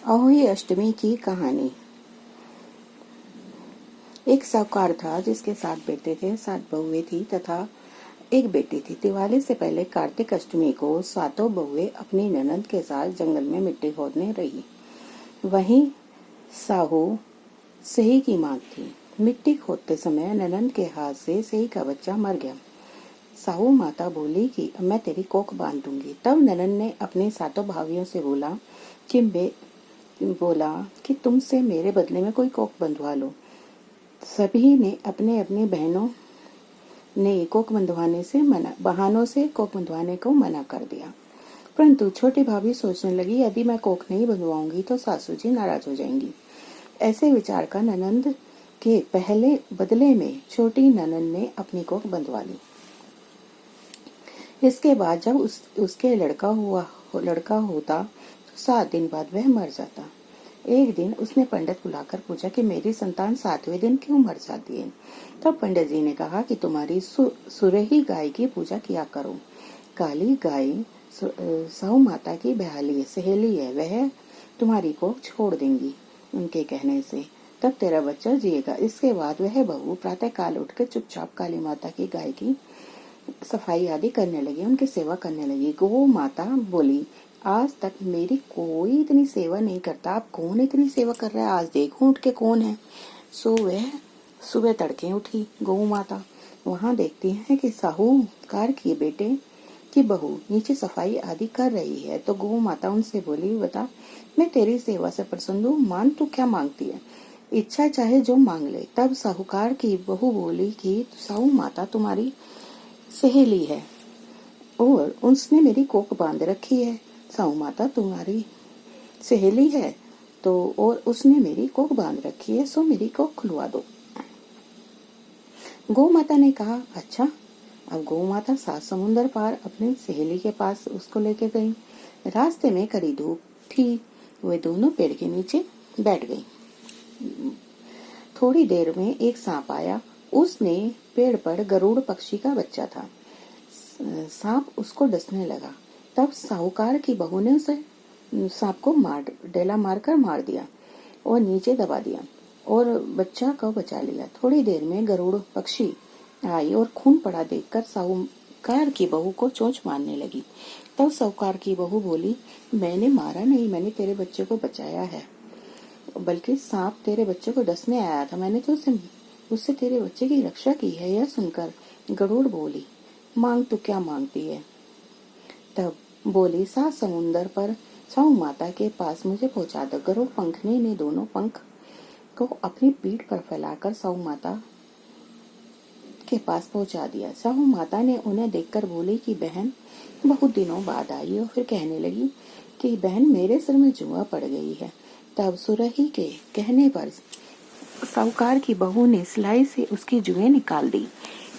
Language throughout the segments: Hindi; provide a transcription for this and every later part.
अहोई अष्टमी की कहानी। एक साहूकार था जिसके 7 बेटे थे, 7 बहुएं थी तथा एक बेटी थी। दिवाली से पहले कार्तिक अष्टमी को 7 बहुएं अपनी ननद के साथ जंगल में मिट्टी खोदने रही। वहीं साहू सही की मांग थी। मिट्टी खोदते समय ननद के हाथ से सही का बच्चा मर गया। साहू माता बोली कि मैं तेरी कोख बांध दूंगी। तब ननद ने अपने 7 भाइयों से बोला कि तुमसे मेरे बदले में कोई कोख बंधवा लो। सभी ने अपने अपनी बहनों ने बहानों से कोख बंधवाने को मना कर दिया। परंतु छोटी भाभी सोचने लगी, यदि मैं कोख नहीं बंधवाऊंगी तो सासू जी नाराज हो जाएंगी। ऐसे विचार का ननद के पहले बदले में छोटी ननद ने अपनी कोख बंधवा ली। इसके बाद जब उसके लड़का होता तो 7 दिन बाद वह मर जाता। एक दिन उसने पंडित बुलाकर पूछा कि मेरी संतान 7वें दिन क्यों मर जाती है। तब पंडित जी ने कहा कि तुम्हारी सुरही गाय की पूजा किया करो। काली गाय साहू माता की सहेली है, वह तुम्हारी को छोड़ देंगी उनके कहने से, तब तेरा बच्चा जिएगा। इसके बाद वह बहू प्रातः काल उठकर चुपचाप काली माता की गाय की सफाई आदि करने लगी, उनकी सेवा करने लगी। गौ माता बोली, आज तक मेरी कोई इतनी सेवा नहीं करता, अब कौन इतनी सेवा कर रहा है, आज देखो उठ के कौन है। सो वह सुबह तड़के उठी गौ माता। वहां देखती है कि साहूकार की बेटे की बहू नीचे सफाई आदि कर रही है। तो गौ माता उनसे बोली, बता मैं तेरी सेवा से प्रसन्न हूँ, मान तू क्या मांगती है, इच्छा चाहे जो मांग ले। तब साहूकार की बहू बोली कि साहू माता तुम्हारी सहेली है और उसने मेरी कोख बांध रखी है। साहू माता तुम्हारी सहेली है तो और उसने मेरी कोख बांध रखी है, सो मेरी कोख खुलवा दो। गौ माता ने कहा, अच्छा। अब गौ माता 7 समुंदर पार अपनी सहेली के पास उसको लेके गई। रास्ते में कड़ी धूप थी, वे दोनों पेड़ के नीचे बैठ गई। थोड़ी देर में एक सांप आया, उसने पेड़ पर गरुड़ पक्षी का बच्चा था। सांप उसको डसने लगा। तब साहूकार की बहू ने उसे सांप को डेला मारकर मार दिया और नीचे दबा दिया और बच्चा को बचा लिया। थोड़ी देर में गरुड़ पक्षी आई और खून पड़ा देखकर साहूकार की बहू को चोंच मारने लगी। तब साहूकार की बहू बोली, मैंने मारा नहीं, मैंने तेरे बच्चे को बचाया है, बल्कि सांप तेरे बच्चे को डसने आया था, मैंने तो उससे तेरे बच्चे की रक्षा की है। यह सुनकर गरुड़ बोली, मांग तो क्या मांगती है। तब बोली, 7 समुंदर पर साहू माता के पास मुझे पहुंचा दो। गरुड़ पंखनी ने दोनों पंख को अपनी पीठ पर फैलाकर साहू माता के पास पहुंचा दिया। साहू माता ने उन्हें देखकर बोली कि बहन बहुत दिनों बाद आई, और फिर कहने लगी कि बहन मेरे सिर में जुआ पड़ गई है। तब सुरही के कहने पर साहूकार की बहू ने सिलाई से उसकी जुएं निकाल दी।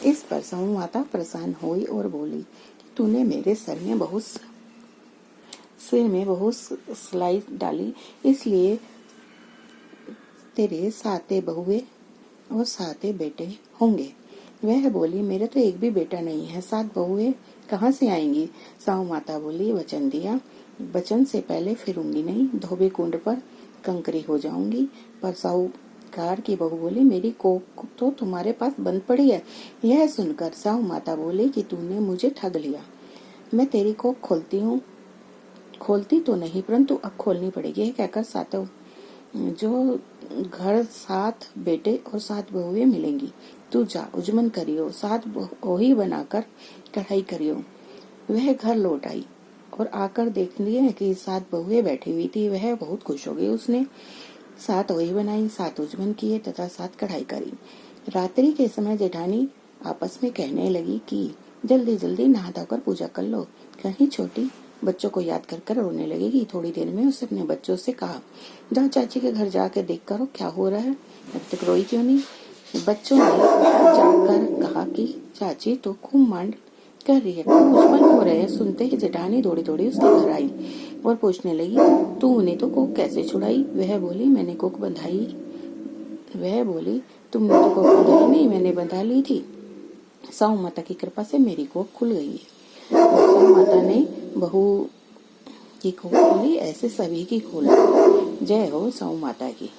इस पर साहू माता प्रसन्न हुई और बोली, तूने मेरे सिर में बहुत सिलाई डाली, इसलिए तेरे 7 बहुएं और 7 बेटे होंगे। वह बोली, मेरे तो एक भी बेटा नहीं है, 7 बहुएं कहाँ से आएंगी। साहू माता बोली, वचन दिया, वचन से पहले फिरूंगी नहीं, धोबी कुंड पर कंकरी हो जाऊंगी। पर साहूकार की बहू बोली, मेरी कोख तो तुम्हारे पास बंद पड़ी है। यह सुनकर साहू माता बोली कि तूने मुझे ठग लिया, मैं तेरी कोख खोलती तो नहीं, परंतु अब खोलनी पड़ेगी। कहकर 7 जो घर 7 बेटे और 7 बहुएं मिलेंगी, तू जा उजमन करियो, 7 ओही बनाकर कढ़ाई करियो। वह घर लौट आई और आकर देख लिया कि 7 बहुएं बैठी हुई थी। वह बहुत खुश हो गई। उसने 7 ओही बनाई, 7 उजमन किए तथा 7 कढ़ाई करी। रात्रि के समय जेठानी आपस में कहने लगी कि जल्दी जल्दी नहा धोकर पूजा कर लो, कहीं छोटी बच्चों को याद कर रोने लगेगी। थोड़ी देर में उसने अपने बच्चों से कहा, जाओ चाची के घर जाकर देख करो क्या हो रहा है, अब तक रोई क्यों नहीं। बच्चों ने जाकर कहा कि चाची तो खूब मांड कर रही है, उजमन हो रहे हैं। सुनते ही जेठानी दौड़ी दौड़ी उसके घर आई और पूछने लगी, तूने तो कोख कैसे छुड़ाई। वह बोली, मैंने कोख बंधाई। वह बोली, तुमने तो कोख बंधाई नहीं, मैंने बंधा ली थी। साहू माता की कृपा से मेरी कोख खुल गई है। साहू माता ने बहू की खोली ऐसे सभी की खोलो। जय हो सौ माता की।